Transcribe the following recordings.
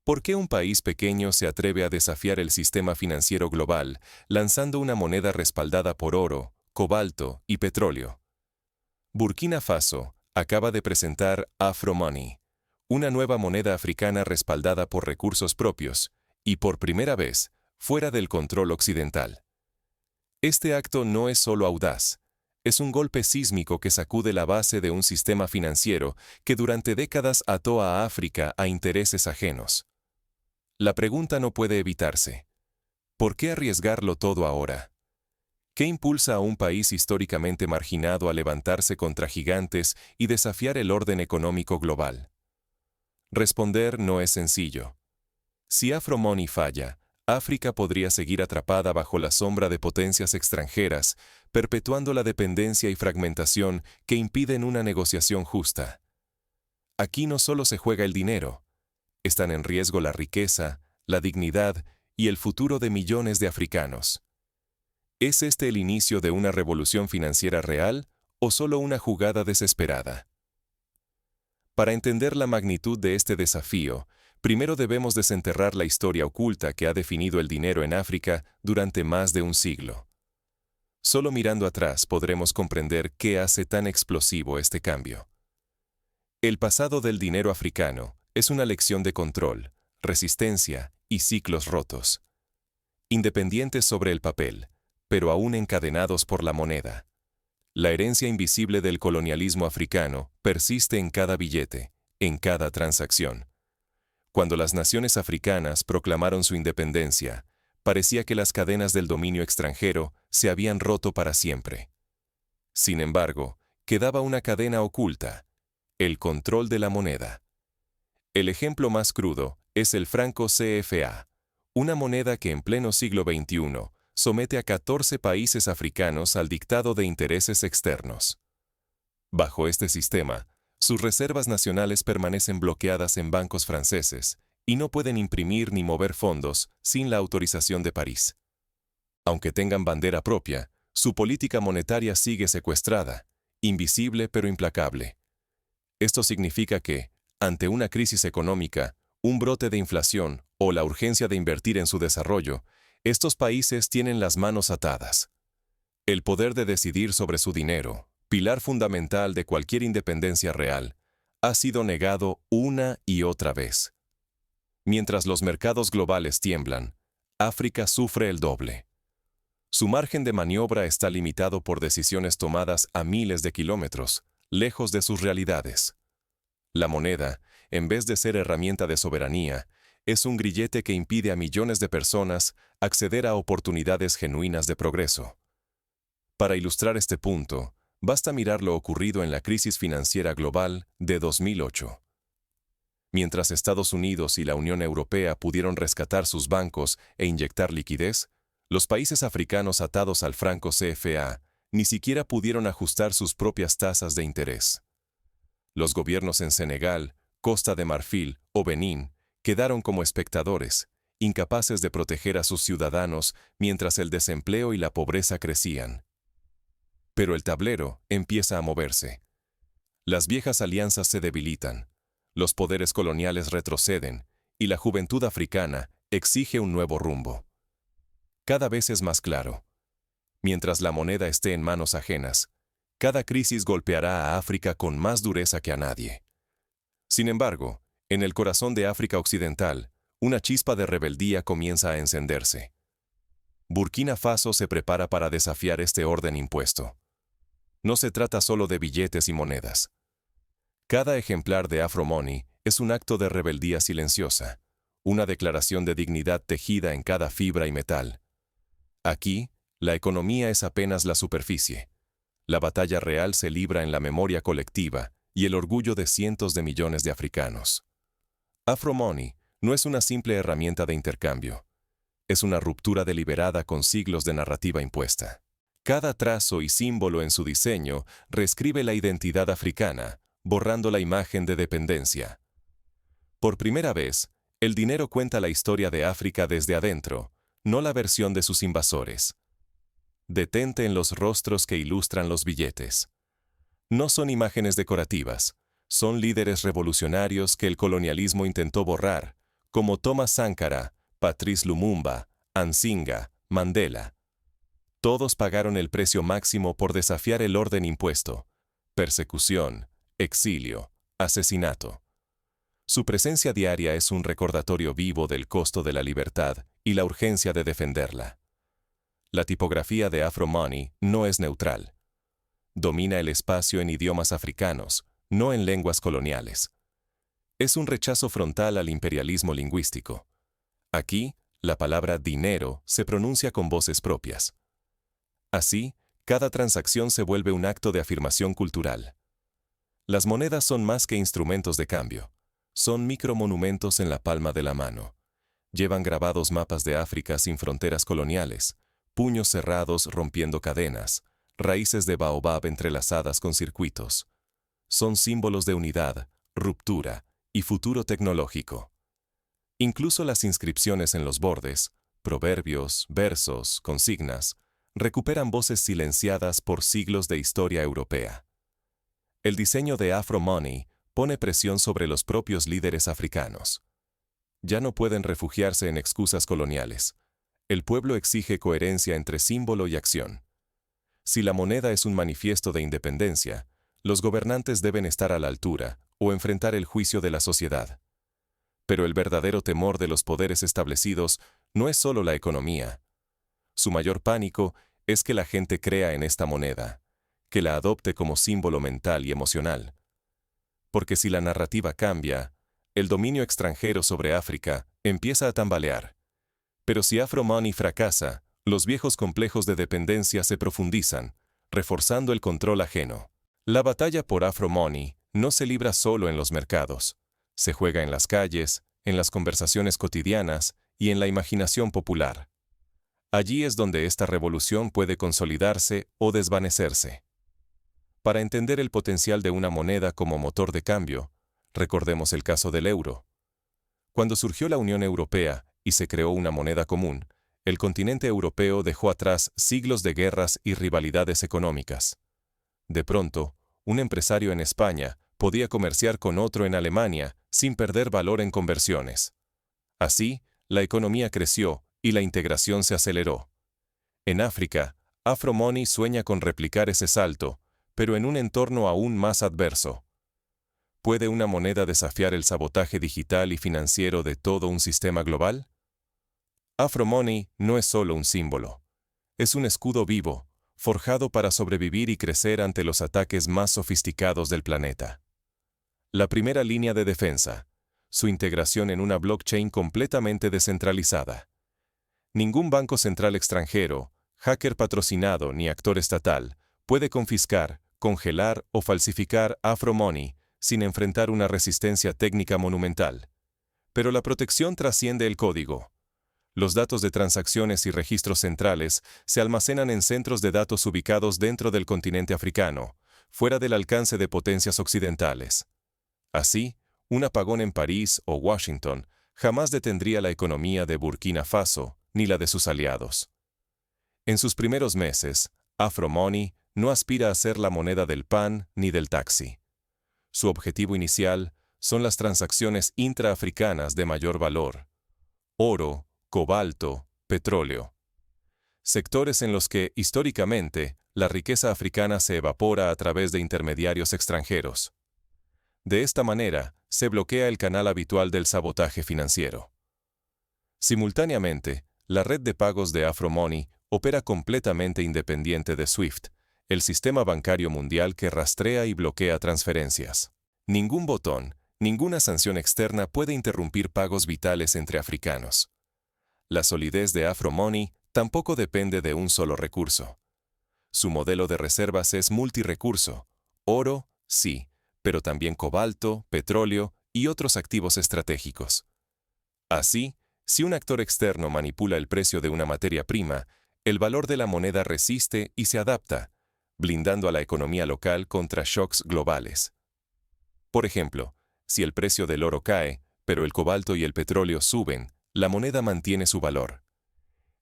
¿Por qué un país pequeño se atreve a desafiar el sistema financiero global lanzando una moneda respaldada por oro, cobalto y petróleo? Burkina Faso acaba de presentar Afro Money, una nueva moneda africana respaldada por recursos propios y por primera vez fuera del control occidental. Este acto no es solo audaz, es un golpe sísmico que sacude la base de un sistema financiero que durante décadas ató a África a intereses ajenos. La pregunta no puede evitarse. ¿Por qué arriesgarlo todo ahora? ¿Qué impulsa a un país históricamente marginado a levantarse contra gigantes y desafiar el orden económico global? Responder no es sencillo. Si Afro Money falla, África podría seguir atrapada bajo la sombra de potencias extranjeras, perpetuando la dependencia y fragmentación que impiden una negociación justa. Aquí no solo se juega el dinero, están en riesgo la riqueza, la dignidad y el futuro de millones de africanos. ¿Es este el inicio de una revolución financiera real o solo una jugada desesperada? Para entender la magnitud de este desafío, primero debemos desenterrar la historia oculta que ha definido el dinero en África durante más de un siglo. Solo mirando atrás podremos comprender qué hace tan explosivo este cambio. El pasado del dinero africano es una lección de control, resistencia y ciclos rotos. Independientes sobre el papel, pero aún encadenados por la moneda. La herencia invisible del colonialismo africano persiste en cada billete, en cada transacción. Cuando las naciones africanas proclamaron su independencia, parecía que las cadenas del dominio extranjero se habían roto para siempre. Sin embargo, quedaba una cadena oculta: el control de la moneda. El ejemplo más crudo es el franco CFA, una moneda que en pleno siglo XXI somete a 14 países africanos al dictado de intereses externos. Bajo este sistema, sus reservas nacionales permanecen bloqueadas en bancos franceses y no pueden imprimir ni mover fondos sin la autorización de París. Aunque tengan bandera propia, su política monetaria sigue secuestrada, invisible pero implacable. Esto significa que, ante una crisis económica, un brote de inflación o la urgencia de invertir en su desarrollo, estos países tienen las manos atadas. El poder de decidir sobre su dinero, pilar fundamental de cualquier independencia real, ha sido negado una y otra vez. Mientras los mercados globales tiemblan, África sufre el doble. Su margen de maniobra está limitado por decisiones tomadas a miles de kilómetros, lejos de sus realidades. La moneda, en vez de ser herramienta de soberanía, es un grillete que impide a millones de personas acceder a oportunidades genuinas de progreso. Para ilustrar este punto, basta mirar lo ocurrido en la crisis financiera global de 2008. Mientras Estados Unidos y la Unión Europea pudieron rescatar sus bancos e inyectar liquidez, los países africanos atados al franco CFA ni siquiera pudieron ajustar sus propias tasas de interés. Los gobiernos en Senegal, Costa de Marfil o Benín quedaron como espectadores, incapaces de proteger a sus ciudadanos mientras el desempleo y la pobreza crecían. Pero el tablero empieza a moverse. Las viejas alianzas se debilitan, los poderes coloniales retroceden y la juventud africana exige un nuevo rumbo. Cada vez es más claro. Mientras la moneda esté en manos ajenas, cada crisis golpeará a África con más dureza que a nadie. Sin embargo, en el corazón de África Occidental, una chispa de rebeldía comienza a encenderse. Burkina Faso se prepara para desafiar este orden impuesto. No se trata solo de billetes y monedas. Cada ejemplar de Afro Money es un acto de rebeldía silenciosa, una declaración de dignidad tejida en cada fibra y metal. Aquí, la economía es apenas la superficie. La batalla real se libra en la memoria colectiva y el orgullo de cientos de millones de africanos. Afro Money no es una simple herramienta de intercambio. Es una ruptura deliberada con siglos de narrativa impuesta. Cada trazo y símbolo en su diseño reescribe la identidad africana, borrando la imagen de dependencia. Por primera vez, el dinero cuenta la historia de África desde adentro, no la versión de sus invasores. Detente en los rostros que ilustran los billetes. No son imágenes decorativas, son líderes revolucionarios que el colonialismo intentó borrar, como Thomas Sankara, Patrice Lumumba, Nzinga, Mandela. Todos pagaron el precio máximo por desafiar el orden impuesto: persecución, exilio, asesinato. Su presencia diaria es un recordatorio vivo del costo de la libertad y la urgencia de defenderla. La tipografía de AfroMoney no es neutral. Domina el espacio en idiomas africanos, no en lenguas coloniales. Es un rechazo frontal al imperialismo lingüístico. Aquí, la palabra dinero se pronuncia con voces propias. Así, cada transacción se vuelve un acto de afirmación cultural. Las monedas son más que instrumentos de cambio. Son micromonumentos en la palma de la mano. Llevan grabados mapas de África sin fronteras coloniales, puños cerrados rompiendo cadenas, raíces de baobab entrelazadas con circuitos. Son símbolos de unidad, ruptura y futuro tecnológico. Incluso las inscripciones en los bordes, proverbios, versos, consignas, recuperan voces silenciadas por siglos de historia europea. El diseño de AfroMoney pone presión sobre los propios líderes africanos. Ya no pueden refugiarse en excusas coloniales. El pueblo exige coherencia entre símbolo y acción. Si la moneda es un manifiesto de independencia, los gobernantes deben estar a la altura o enfrentar el juicio de la sociedad. Pero el verdadero temor de los poderes establecidos no es solo la economía. Su mayor pánico es que la gente crea en esta moneda, que la adopte como símbolo mental y emocional. Porque si la narrativa cambia, el dominio extranjero sobre África empieza a tambalear. Pero si AfroMoney fracasa, los viejos complejos de dependencia se profundizan, reforzando el control ajeno. La batalla por AfroMoney no se libra solo en los mercados. Se juega en las calles, en las conversaciones cotidianas y en la imaginación popular. Allí es donde esta revolución puede consolidarse o desvanecerse. Para entender el potencial de una moneda como motor de cambio, recordemos el caso del euro. Cuando surgió la Unión Europea y se creó una moneda común, el continente europeo dejó atrás siglos de guerras y rivalidades económicas. De pronto, un empresario en España podía comerciar con otro en Alemania sin perder valor en conversiones. Así, la economía creció y la integración se aceleró. En África, AfroMoney sueña con replicar ese salto, pero en un entorno aún más adverso. ¿Puede una moneda desafiar el sabotaje digital y financiero de todo un sistema global? AfroMoney no es solo un símbolo. Es un escudo vivo, forjado para sobrevivir y crecer ante los ataques más sofisticados del planeta. La primera línea de defensa: su integración en una blockchain completamente descentralizada. Ningún banco central extranjero, hacker patrocinado ni actor estatal puede confiscar, congelar o falsificar AfroMoney sin enfrentar una resistencia técnica monumental. Pero la protección trasciende el código. Los datos de transacciones y registros centrales se almacenan en centros de datos ubicados dentro del continente africano, fuera del alcance de potencias occidentales. Así, un apagón en París o Washington jamás detendría la economía de Burkina Faso ni la de sus aliados. En sus primeros meses, AfroMoney no aspira a ser la moneda del pan ni del taxi. Su objetivo inicial son las transacciones intraafricanas de mayor valor: oro, cobalto, petróleo. Sectores en los que, históricamente, la riqueza africana se evapora a través de intermediarios extranjeros. De esta manera, se bloquea el canal habitual del sabotaje financiero. Simultáneamente, la red de pagos de AfroMoney opera completamente independiente de SWIFT, el sistema bancario mundial que rastrea y bloquea transferencias. Ningún botón, ninguna sanción externa puede interrumpir pagos vitales entre africanos. La solidez de AfroMoney tampoco depende de un solo recurso. Su modelo de reservas es multirrecurso. Oro, sí, pero también cobalto, petróleo y otros activos estratégicos. Así, si un actor externo manipula el precio de una materia prima, el valor de la moneda resiste y se adapta, blindando a la economía local contra shocks globales. Por ejemplo, si el precio del oro cae, pero el cobalto y el petróleo suben, la moneda mantiene su valor.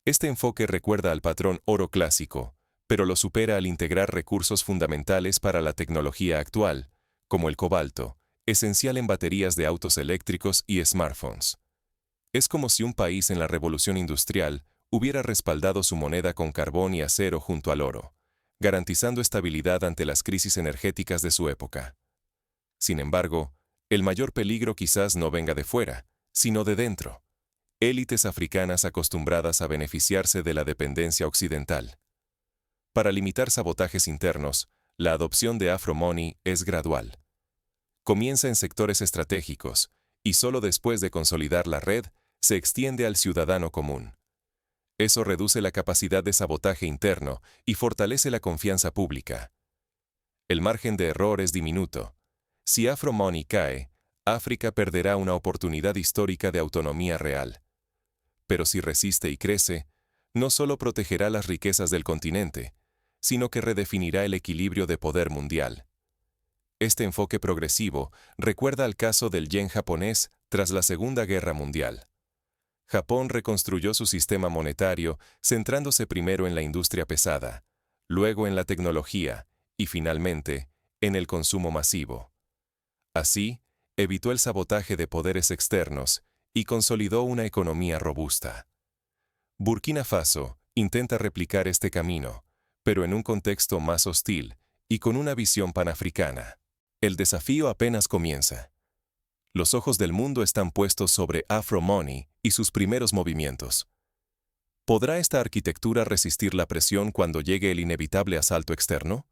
Este enfoque recuerda al patrón oro clásico, pero lo supera al integrar recursos fundamentales para la tecnología actual, como el cobalto, esencial en baterías de autos eléctricos y smartphones. Es como si un país en la revolución industrial hubiera respaldado su moneda con carbón y acero junto al oro, garantizando estabilidad ante las crisis energéticas de su época. Sin embargo, el mayor peligro quizás no venga de fuera, sino de dentro. Élites africanas acostumbradas a beneficiarse de la dependencia occidental. Para limitar sabotajes internos, la adopción de Afro-Money es gradual. Comienza en sectores estratégicos, y solo después de consolidar la red, se extiende al ciudadano común. Eso reduce la capacidad de sabotaje interno y fortalece la confianza pública. El margen de error es diminuto. Si Afro-Money cae, África perderá una oportunidad histórica de autonomía real. Pero si resiste y crece, no solo protegerá las riquezas del continente, sino que redefinirá el equilibrio de poder mundial. Este enfoque progresivo recuerda al caso del yen japonés tras la Segunda Guerra Mundial. Japón reconstruyó su sistema monetario centrándose primero en la industria pesada, luego en la tecnología y finalmente en el consumo masivo. Así, evitó el sabotaje de poderes externos y consolidó una economía robusta. Burkina Faso intenta replicar este camino, pero en un contexto más hostil y con una visión panafricana. El desafío apenas comienza. Los ojos del mundo están puestos sobre Afro-Money y sus primeros movimientos. ¿Podrá esta arquitectura resistir la presión cuando llegue el inevitable asalto externo?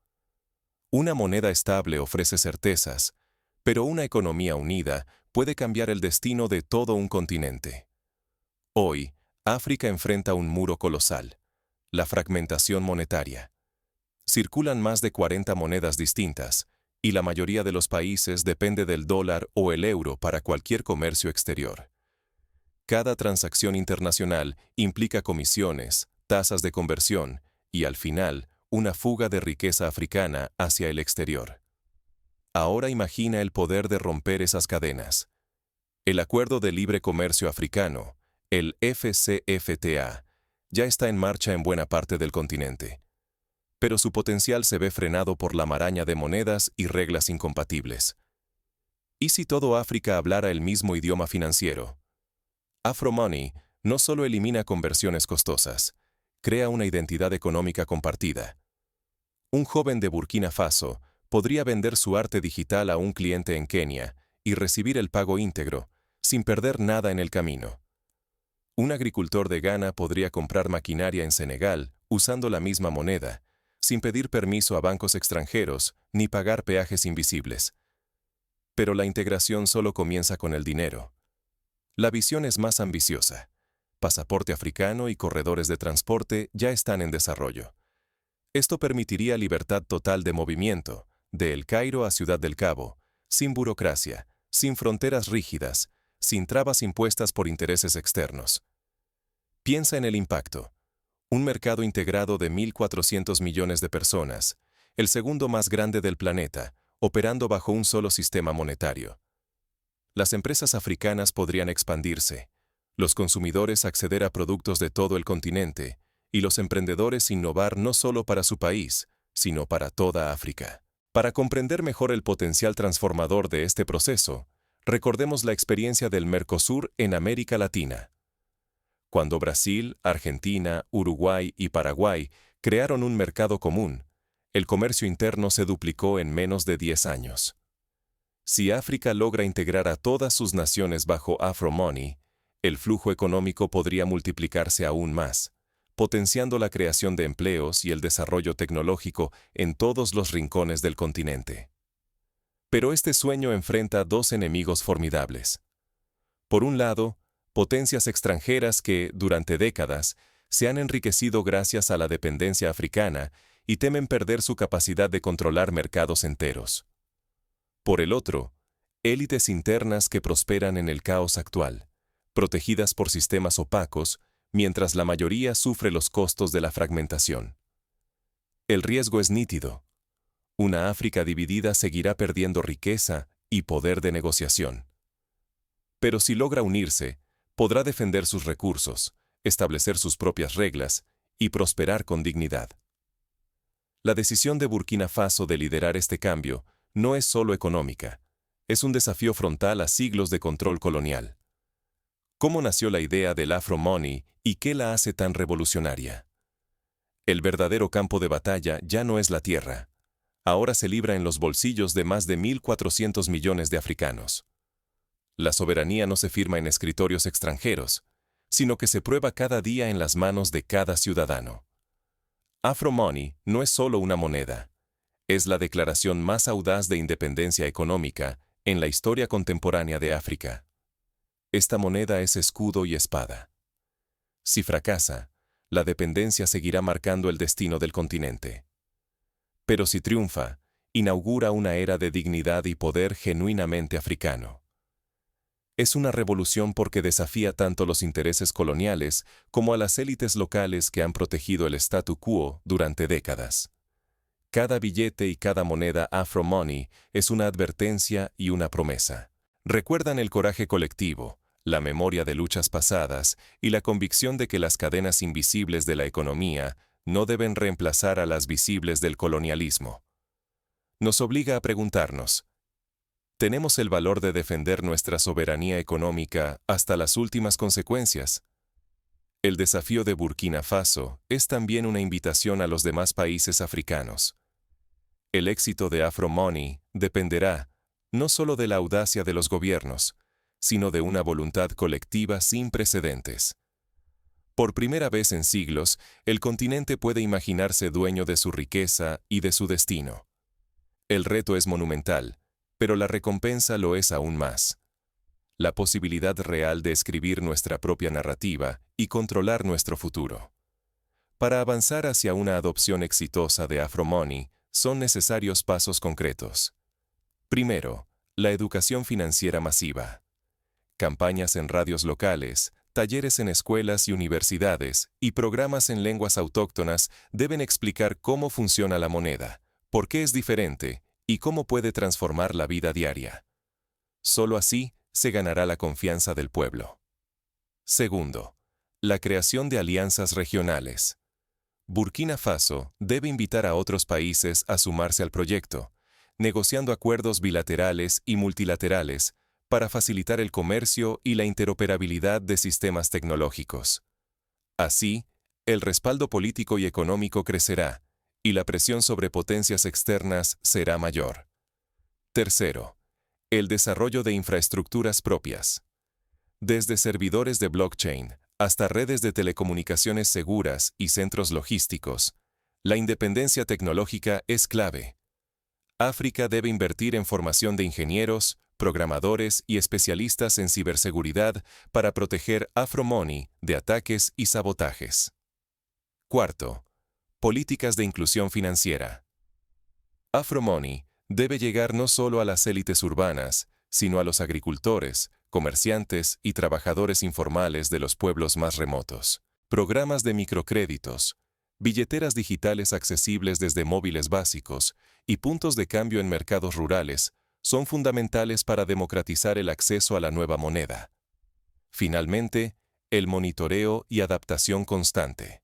Una moneda estable ofrece certezas, pero una economía unida puede cambiar el destino de todo un continente. Hoy, África enfrenta un muro colosal: la fragmentación monetaria. Circulan más de 40 monedas distintas, y la mayoría de los países depende del dólar o el euro para cualquier comercio exterior. Cada transacción internacional implica comisiones, tasas de conversión y, al final, una fuga de riqueza africana hacia el exterior. Ahora imagina el poder de romper esas cadenas. El Acuerdo de Libre Comercio Africano, el FCFTA, ya está en marcha en buena parte del continente. Pero su potencial se ve frenado por la maraña de monedas y reglas incompatibles. ¿Y si todo África hablara el mismo idioma financiero? Afro-Money no solo elimina conversiones costosas, crea una identidad económica compartida. Un joven de Burkina Faso podría vender su arte digital a un cliente en Kenia y recibir el pago íntegro, sin perder nada en el camino. Un agricultor de Ghana podría comprar maquinaria en Senegal usando la misma moneda, sin pedir permiso a bancos extranjeros ni pagar peajes invisibles. Pero la integración solo comienza con el dinero. La visión es más ambiciosa. Pasaporte africano y corredores de transporte ya están en desarrollo. Esto permitiría libertad total de movimiento, de El Cairo a Ciudad del Cabo, sin burocracia, sin fronteras rígidas, sin trabas impuestas por intereses externos. Piensa en el impacto. Un mercado integrado de 1.400 millones de personas, el segundo más grande del planeta, operando bajo un solo sistema monetario. Las empresas africanas podrían expandirse, los consumidores acceder a productos de todo el continente, y los emprendedores innovar no solo para su país, sino para toda África. Para comprender mejor el potencial transformador de este proceso, recordemos la experiencia del Mercosur en América Latina. Cuando Brasil, Argentina, Uruguay y Paraguay crearon un mercado común, el comercio interno se duplicó en menos de 10 años. Si África logra integrar a todas sus naciones bajo Afro-Money, el flujo económico podría multiplicarse aún más, potenciando la creación de empleos y el desarrollo tecnológico en todos los rincones del continente. Pero este sueño enfrenta dos enemigos formidables. Por un lado, potencias extranjeras que, durante décadas, se han enriquecido gracias a la dependencia africana y temen perder su capacidad de controlar mercados enteros. Por el otro, élites internas que prosperan en el caos actual, protegidas por sistemas opacos, mientras la mayoría sufre los costos de la fragmentación. El riesgo es nítido. Una África dividida seguirá perdiendo riqueza y poder de negociación. Pero si logra unirse, podrá defender sus recursos, establecer sus propias reglas y prosperar con dignidad. La decisión de Burkina Faso de liderar este cambio no es solo económica, es un desafío frontal a siglos de control colonial. ¿Cómo nació la idea del Afro Money y qué la hace tan revolucionaria? El verdadero campo de batalla ya no es la tierra. Ahora se libra en los bolsillos de más de 1.400 millones de africanos. La soberanía no se firma en escritorios extranjeros, sino que se prueba cada día en las manos de cada ciudadano. Afro Money no es solo una moneda. Es la declaración más audaz de independencia económica en la historia contemporánea de África. Esta moneda es escudo y espada. Si fracasa, la dependencia seguirá marcando el destino del continente. Pero si triunfa, inaugura una era de dignidad y poder genuinamente africano. Es una revolución porque desafía tanto los intereses coloniales como a las élites locales que han protegido el statu quo durante décadas. Cada billete y cada moneda Afro Money es una advertencia y una promesa. Recuerdan el coraje colectivo, la memoria de luchas pasadas y la convicción de que las cadenas invisibles de la economía no deben reemplazar a las visibles del colonialismo. Nos obliga a preguntarnos, ¿tenemos el valor de defender nuestra soberanía económica hasta las últimas consecuencias? El desafío de Burkina Faso es también una invitación a los demás países africanos. El éxito de Afro Money dependerá no solo de la audacia de los gobiernos, sino de una voluntad colectiva sin precedentes. Por primera vez en siglos, el continente puede imaginarse dueño de su riqueza y de su destino. El reto es monumental, pero la recompensa lo es aún más. La posibilidad real de escribir nuestra propia narrativa y controlar nuestro futuro. Para avanzar hacia una adopción exitosa de Afro Money, son necesarios pasos concretos. Primero, la educación financiera masiva. Campañas en radios locales, talleres en escuelas y universidades y programas en lenguas autóctonas deben explicar cómo funciona la moneda, por qué es diferente y cómo puede transformar la vida diaria. Solo así se ganará la confianza del pueblo. Segundo, la creación de alianzas regionales. Burkina Faso debe invitar a otros países a sumarse al proyecto, negociando acuerdos bilaterales y multilaterales para facilitar el comercio y la interoperabilidad de sistemas tecnológicos. Así, el respaldo político y económico crecerá, y la presión sobre potencias externas será mayor. Tercero, el desarrollo de infraestructuras propias. Desde servidores de blockchain hasta redes de telecomunicaciones seguras y centros logísticos, la independencia tecnológica es clave. África debe invertir en formación de ingenieros, programadores y especialistas en ciberseguridad para proteger Afro Money de ataques y sabotajes. Cuarto, políticas de inclusión financiera. Afro Money debe llegar no solo a las élites urbanas, sino a los agricultores, comerciantes y trabajadores informales de los pueblos más remotos. Programas de microcréditos, billeteras digitales accesibles desde móviles básicos y puntos de cambio en mercados rurales son fundamentales para democratizar el acceso a la nueva moneda. Finalmente, el monitoreo y adaptación constante.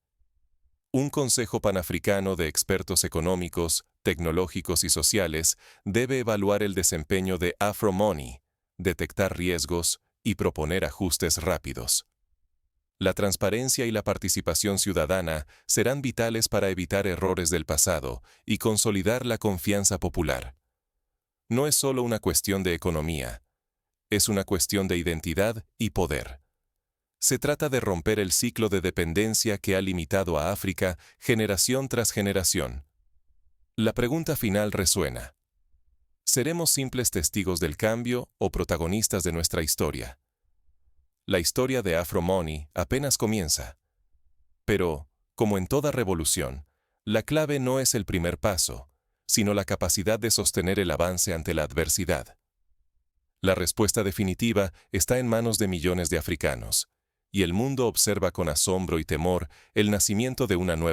Un Consejo Panafricano de Expertos Económicos, Tecnológicos y Sociales debe evaluar el desempeño de Afro Money, detectar riesgos y proponer ajustes rápidos. La transparencia y la participación ciudadana serán vitales para evitar errores del pasado y consolidar la confianza popular. No es solo una cuestión de economía, es una cuestión de identidad y poder. Se trata de romper el ciclo de dependencia que ha limitado a África generación tras generación. La pregunta final resuena. ¿Seremos simples testigos del cambio o protagonistas de nuestra historia? La historia de Afro Money apenas comienza. Pero, como en toda revolución, la clave no es el primer paso, sino la capacidad de sostener el avance ante la adversidad. La respuesta definitiva está en manos de millones de africanos, y el mundo observa con asombro y temor el nacimiento de una nueva